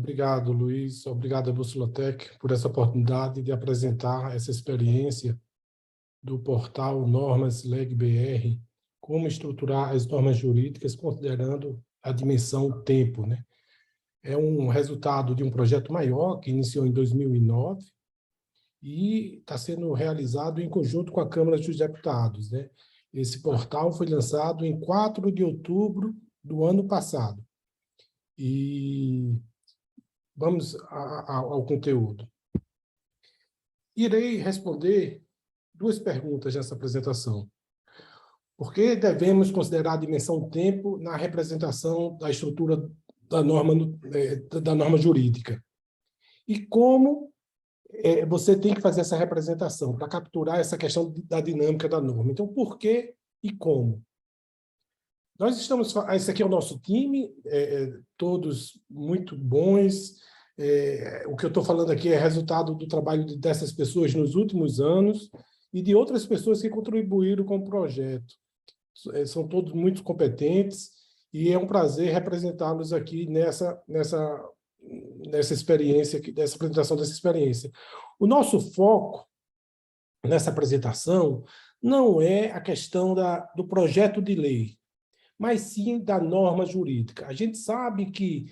Obrigado, Luiz. Obrigado à Bussolotec por essa oportunidade de apresentar essa experiência do portal Normas Leg BR, como estruturar as normas jurídicas considerando a dimensão tempo, né? É um resultado de um projeto maior que iniciou em 2009 e está sendo realizado em conjunto com a Câmara dos Deputados, né? Esse portal foi lançado em 4 de outubro do ano passado. E vamos ao conteúdo. Irei responder 2 perguntas nessa apresentação. Por que devemos considerar a dimensão tempo na representação da estrutura da norma jurídica? E como você tem que fazer essa representação para capturar essa questão da dinâmica da norma? Então, por que e como? Nós estamos... Esse aqui é o nosso time, todos muito bons. O que eu estou falando aqui é resultado do trabalho dessas pessoas nos últimos anos e de outras pessoas que contribuíram com o projeto. São todos muito competentes e é um prazer representá-los aqui nessa experiência, nessa apresentação dessa experiência. O nosso foco nessa apresentação não é a questão do projeto de lei, mas sim da norma jurídica. A gente sabe que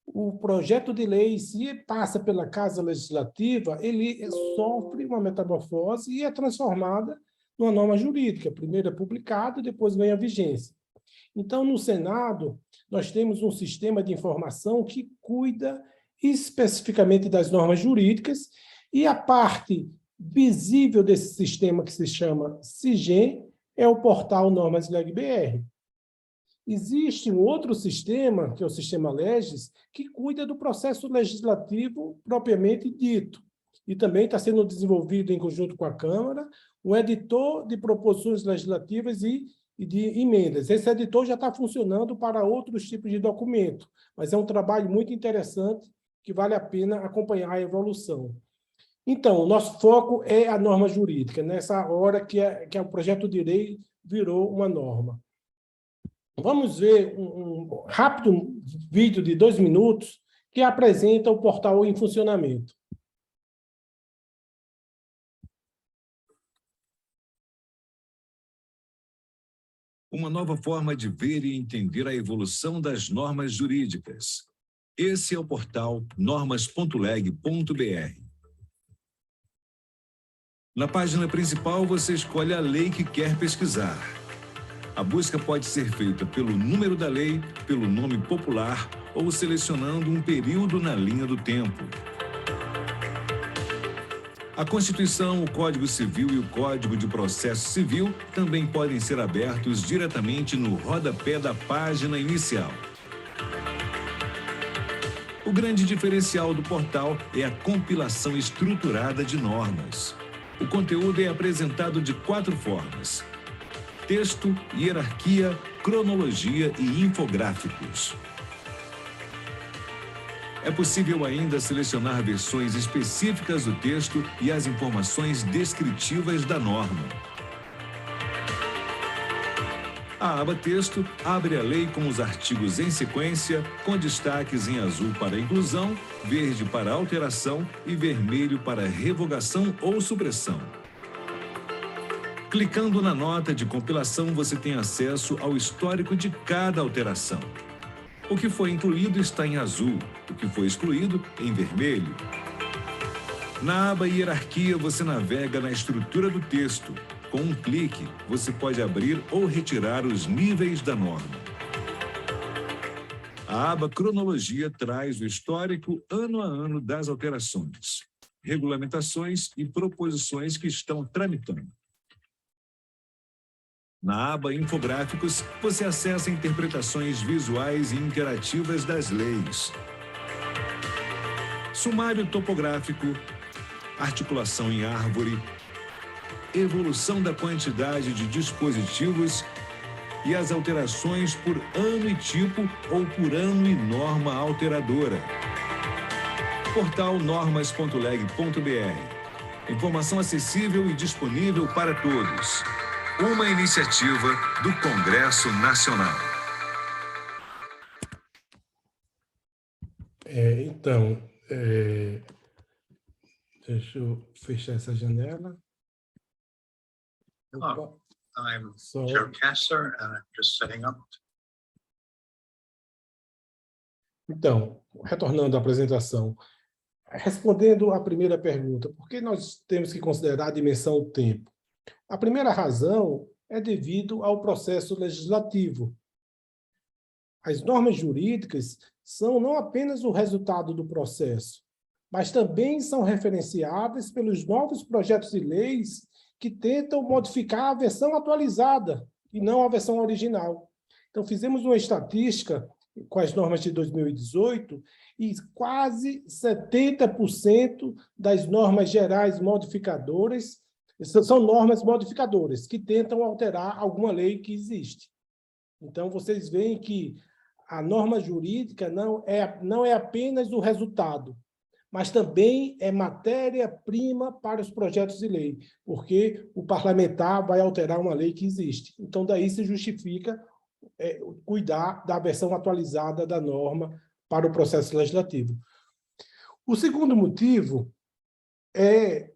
o projeto de lei, se passa pela Casa Legislativa, ele sofre uma metamorfose e é transformada numa norma jurídica. Primeiro é publicado, depois vem a vigência. Então, no Senado, nós temos um sistema de informação que cuida especificamente das normas jurídicas e a parte visível desse sistema, que se chama SIGEM, é o portal Normas Leg BR. Existe um outro sistema, que é o sistema Legis, que cuida do processo legislativo propriamente dito. E também está sendo desenvolvido em conjunto com a Câmara um editor de proposições legislativas e de emendas. Esse editor já está funcionando para outros tipos de documento, mas é um trabalho muito interessante que vale a pena acompanhar a evolução. Então, o nosso foco é a norma jurídica, nessa hora que o projeto de lei virou uma norma. Vamos ver um rápido vídeo de 2 minutos que apresenta o portal em funcionamento. Uma nova forma de ver e entender a evolução das normas jurídicas. Esse é o portal normas.leg.br. Na página principal, você escolhe a lei que quer pesquisar. A busca pode ser feita pelo número da lei, pelo nome popular ou selecionando um período na linha do tempo. A Constituição, o Código Civil e o Código de Processo Civil também podem ser abertos diretamente no rodapé da página inicial. O grande diferencial do portal é a compilação estruturada de normas. O conteúdo é apresentado de 4 formas: texto, hierarquia, cronologia e infográficos. É possível ainda selecionar versões específicas do texto e as informações descritivas da norma. A aba Texto abre a lei com os artigos em sequência, com destaques em azul para inclusão, verde para alteração e vermelho para revogação ou supressão. Clicando na nota de compilação, você tem acesso ao histórico de cada alteração. O que foi incluído está em azul, o que foi excluído em vermelho. Na aba Hierarquia, você navega na estrutura do texto. Com um clique, você pode abrir ou retirar os níveis da norma. A aba Cronologia traz o histórico ano a ano das alterações, regulamentações e proposições que estão tramitando. Na aba Infográficos, você acessa interpretações visuais e interativas das leis. Sumário topográfico, articulação em árvore, evolução da quantidade de dispositivos e as alterações por ano e tipo ou por ano e norma alteradora. Portal normas.leg.br. Informação acessível e disponível para todos. Uma iniciativa do Congresso Nacional. Então, deixa eu fechar essa janela. Opa, I'm só... Joe Kessler, and I'm just setting up. Então, retornando à apresentação, respondendo à primeira pergunta, por que nós temos que considerar a dimensão do tempo? A primeira razão é devido ao processo legislativo. As normas jurídicas são não apenas o resultado do processo, mas também são referenciadas pelos novos projetos de leis que tentam modificar a versão atualizada e não a versão original. Então, fizemos uma estatística com as normas de 2018 e quase 70% das normas gerais modificadoras são normas modificadoras que tentam alterar alguma lei que existe. Então, vocês veem que a norma jurídica não é apenas o resultado, mas também é matéria-prima para os projetos de lei, porque o parlamentar vai alterar uma lei que existe. Então, daí se justifica cuidar da versão atualizada da norma para o processo legislativo. O segundo motivo é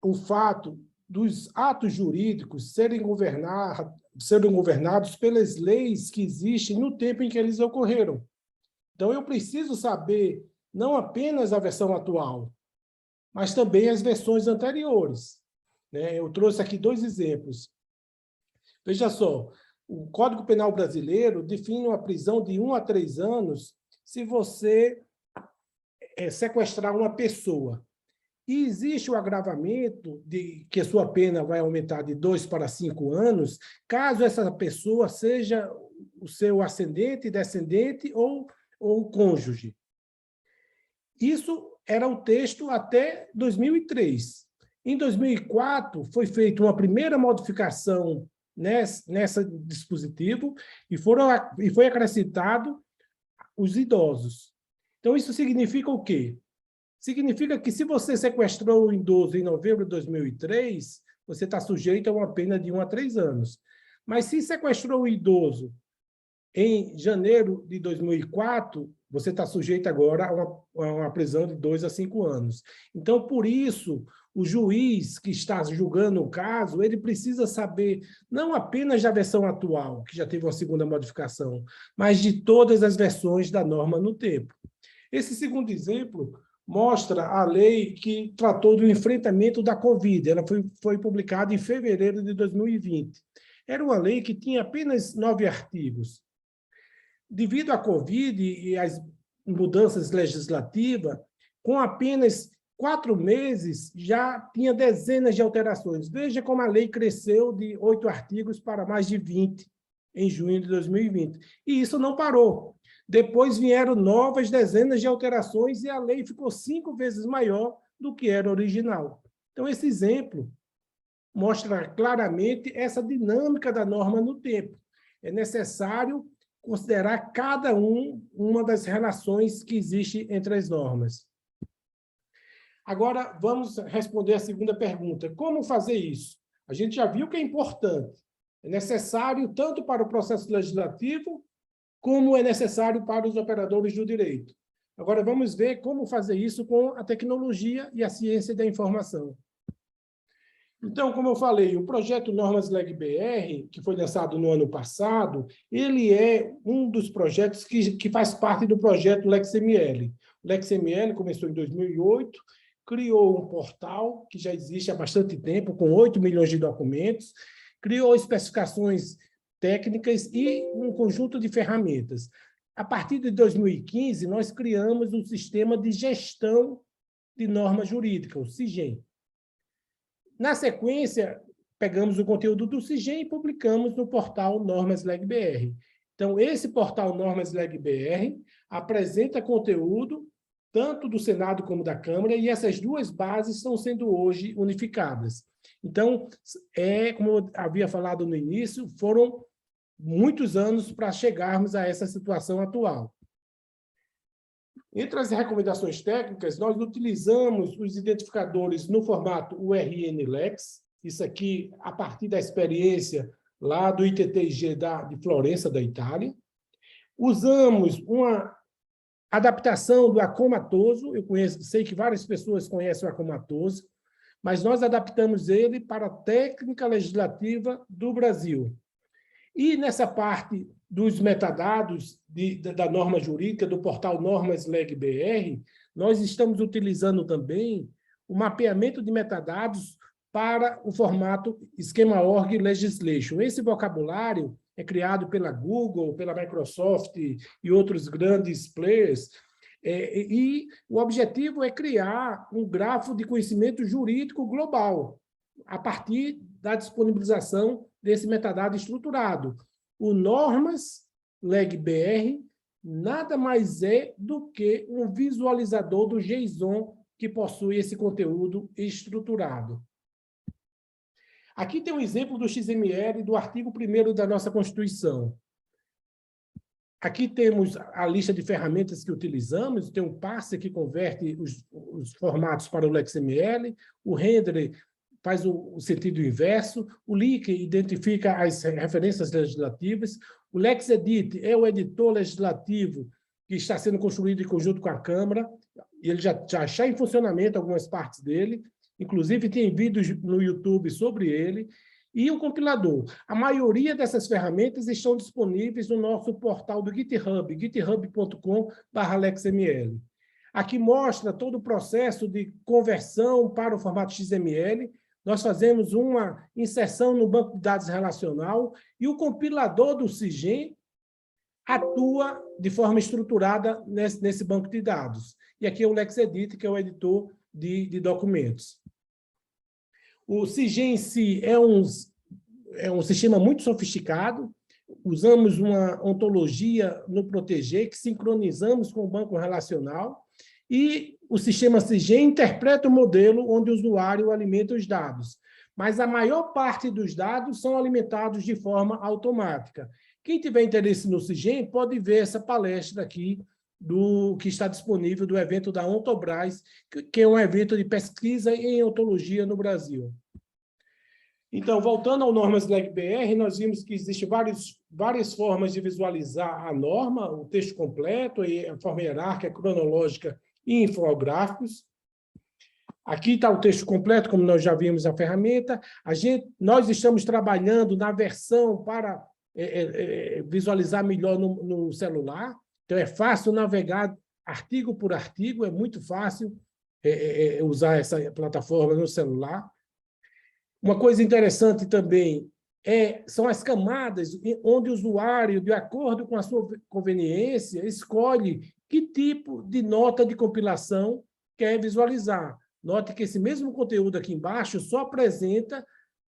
o fato dos atos jurídicos serem governados pelas leis que existem no tempo em que eles ocorreram. Então, eu preciso saber não apenas a versão atual, mas também as versões anteriores. Eu trouxe aqui 2 exemplos. Veja só, o Código Penal brasileiro define uma prisão de 1 a 3 anos se você sequestrar uma pessoa. E existe o agravamento de que a sua pena vai aumentar de 2 para 5 anos, caso essa pessoa seja o seu ascendente, descendente ou cônjuge. Isso era o texto até 2003. Em 2004, foi feita uma primeira modificação nesse dispositivo e foi acrescentado os idosos. Então, isso significa o quê? Significa que se você sequestrou um idoso em novembro de 2003, você está sujeito a uma pena de 1 a 3 anos. Mas se sequestrou um idoso em janeiro de 2004, você está sujeito agora a uma prisão de 2 a 5 anos. Então, por isso, o juiz que está julgando o caso, ele precisa saber não apenas da versão atual, que já teve uma segunda modificação, mas de todas as versões da norma no tempo. Esse segundo exemplo mostra a lei que tratou do enfrentamento da Covid. Ela foi publicada em fevereiro de 2020. Era uma lei que tinha apenas 9 artigos. Devido à Covid e às mudanças legislativas, com apenas 4 meses, já tinha dezenas de alterações. Veja como a lei cresceu de 8 artigos para mais de 20 em junho de 2020. E isso não parou. Depois vieram novas dezenas de alterações e a lei ficou 5 vezes maior do que era original. Então, esse exemplo mostra claramente essa dinâmica da norma no tempo. É necessário considerar cada uma das relações que existem entre as normas. Agora, vamos responder a segunda pergunta. Como fazer isso? A gente já viu que é importante. É necessário tanto para o processo legislativo, como é necessário para os operadores do direito. Agora, vamos ver como fazer isso com a tecnologia e a ciência da informação. Então, como eu falei, o projeto Normas Leg-BR, que foi lançado no ano passado, ele é um dos projetos que faz parte do projeto LexML. O LexML começou em 2008, criou um portal que já existe há bastante tempo, com 8 milhões de documentos, criou especificações técnicas e um conjunto de ferramentas. A partir de 2015, nós criamos um sistema de gestão de norma jurídica, o SIGEM. Na sequência, pegamos o conteúdo do SIGEM e publicamos no portal Normas Leg-BR. Então, esse portal Normas Leg-BR apresenta conteúdo tanto do Senado como da Câmara, e essas 2 bases estão sendo hoje unificadas. Então, como eu havia falado no início, foram muitos anos para chegarmos a essa situação atual. Entre as recomendações técnicas, nós utilizamos os identificadores no formato URN-LEX, isso aqui a partir da experiência lá do ITTIG de Florença, da Itália. Usamos uma Adaptação do Acomatoso, eu sei que várias pessoas conhecem o Acomatoso, mas nós adaptamos ele para a técnica legislativa do Brasil. E nessa parte dos metadados da norma jurídica, do portal Normas Leg BR, nós estamos utilizando também o mapeamento de metadados para o formato Schema.org Legislation. Esse vocabulário é criado pela Google, pela Microsoft e outros grandes players, e o objetivo é criar um grafo de conhecimento jurídico global, a partir da disponibilização desse metadado estruturado. O Normas Leg BR nada mais é do que um visualizador do JSON que possui esse conteúdo estruturado. Aqui tem um exemplo do XML do artigo 1º da nossa Constituição. Aqui temos a lista de ferramentas que utilizamos, tem um parser que converte os formatos para o XML, o render faz o sentido inverso, o link identifica as referências legislativas, o LexEdit é o editor legislativo que está sendo construído em conjunto com a Câmara, e ele já está em funcionamento algumas partes dele, inclusive tem vídeos no YouTube sobre ele, e o compilador. A maioria dessas ferramentas estão disponíveis no nosso portal do GitHub, github.com/lexml. Aqui mostra todo o processo de conversão para o formato XML. Nós fazemos uma inserção no banco de dados relacional e o compilador do SIGEM atua de forma estruturada nesse banco de dados. E aqui é o LexEdit, que é o editor de documentos. O SIGEM em si é um sistema muito sofisticado. Usamos uma ontologia no Protégé, que sincronizamos com o banco relacional, e o sistema SIGEM interpreta o modelo onde o usuário alimenta os dados. Mas a maior parte dos dados são alimentados de forma automática. Quem tiver interesse no SIGEM pode ver essa palestra aqui, que está disponível do evento da Ontobras, que é um evento de pesquisa em ontologia no Brasil. Então, voltando ao Normas Leg BR, nós vimos que existem várias formas de visualizar a norma, o texto completo, a forma hierárquica, cronológica e infográficos. Aqui está o texto completo, como nós já vimos na ferramenta. Nós estamos trabalhando na versão para visualizar melhor no celular. Então, é fácil navegar artigo por artigo, é muito fácil usar essa plataforma no celular. Uma coisa interessante também são as camadas, onde o usuário, de acordo com a sua conveniência, escolhe que tipo de nota de compilação quer visualizar. Note que esse mesmo conteúdo aqui embaixo só apresenta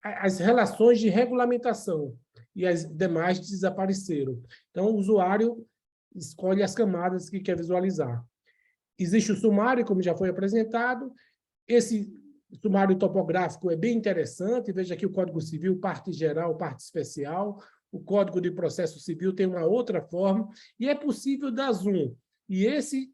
as relações de regulamentação e as demais desapareceram. Então, o usuário escolhe as camadas que quer visualizar. Existe o sumário, como já foi apresentado. Esse sumário topográfico é bem interessante. Veja aqui o Código Civil, parte geral, parte especial. O Código de Processo Civil tem uma outra forma. E é possível dar zoom. E esse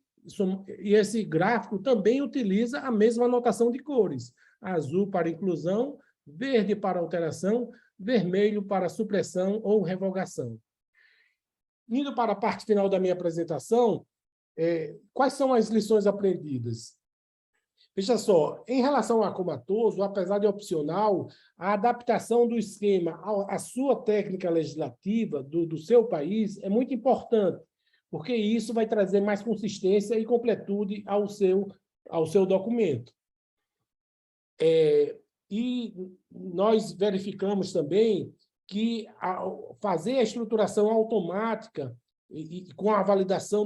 gráfico também utiliza a mesma anotação de cores. Azul para inclusão, verde para alteração, vermelho para supressão ou revogação. Indo para a parte final da minha apresentação, quais são as lições aprendidas? Veja só, em relação ao Acomatoso, apesar de opcional, a adaptação do esquema à sua técnica legislativa do seu país é muito importante, porque isso vai trazer mais consistência e completude ao seu documento. E nós verificamos também que fazer a estruturação automática e com a validação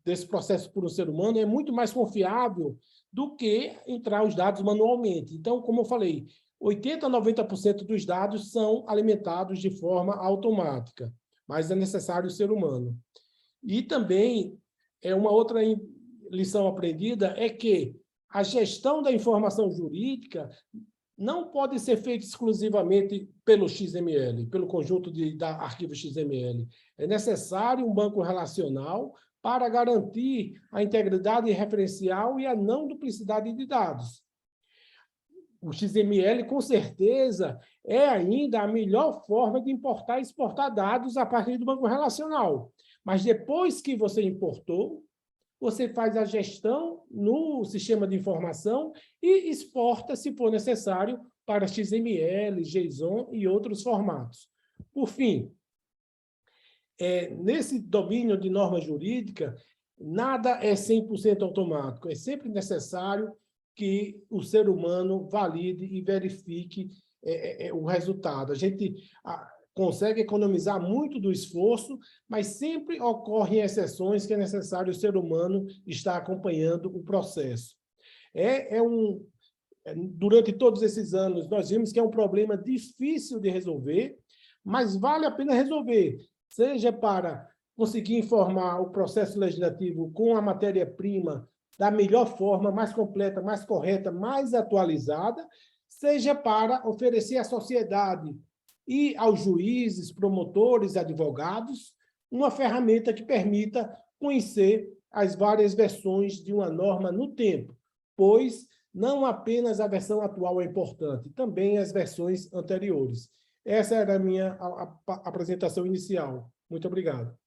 desse processo por um ser humano é muito mais confiável do que entrar os dados manualmente. Então, como eu falei, 80% a 90% dos dados são alimentados de forma automática, mas é necessário o ser humano. E também, uma outra lição aprendida é que a gestão da informação jurídica não pode ser feita exclusivamente pelo XML, pelo conjunto de arquivos XML. É necessário um banco relacional para garantir a integridade referencial e a não duplicidade de dados. O XML, com certeza, é ainda a melhor forma de importar e exportar dados a partir do banco relacional. Mas depois que você importou, você faz a gestão no sistema de informação e exporta, se for necessário, para XML, JSON e outros formatos. Por fim, nesse domínio de norma jurídica, nada é 100% automático. É sempre necessário que o ser humano valide e verifique o resultado. A gente consegue economizar muito do esforço, mas sempre ocorrem exceções que é necessário o ser humano estar acompanhando o processo. Durante todos esses anos, nós vimos que é um problema difícil de resolver, mas vale a pena resolver, seja para conseguir informar o processo legislativo com a matéria-prima da melhor forma, mais completa, mais correta, mais atualizada, seja para oferecer à sociedade e aos juízes, promotores, advogados, uma ferramenta que permita conhecer as várias versões de uma norma no tempo, pois não apenas a versão atual é importante, também as versões anteriores. Essa era a minha apresentação inicial. Muito obrigado.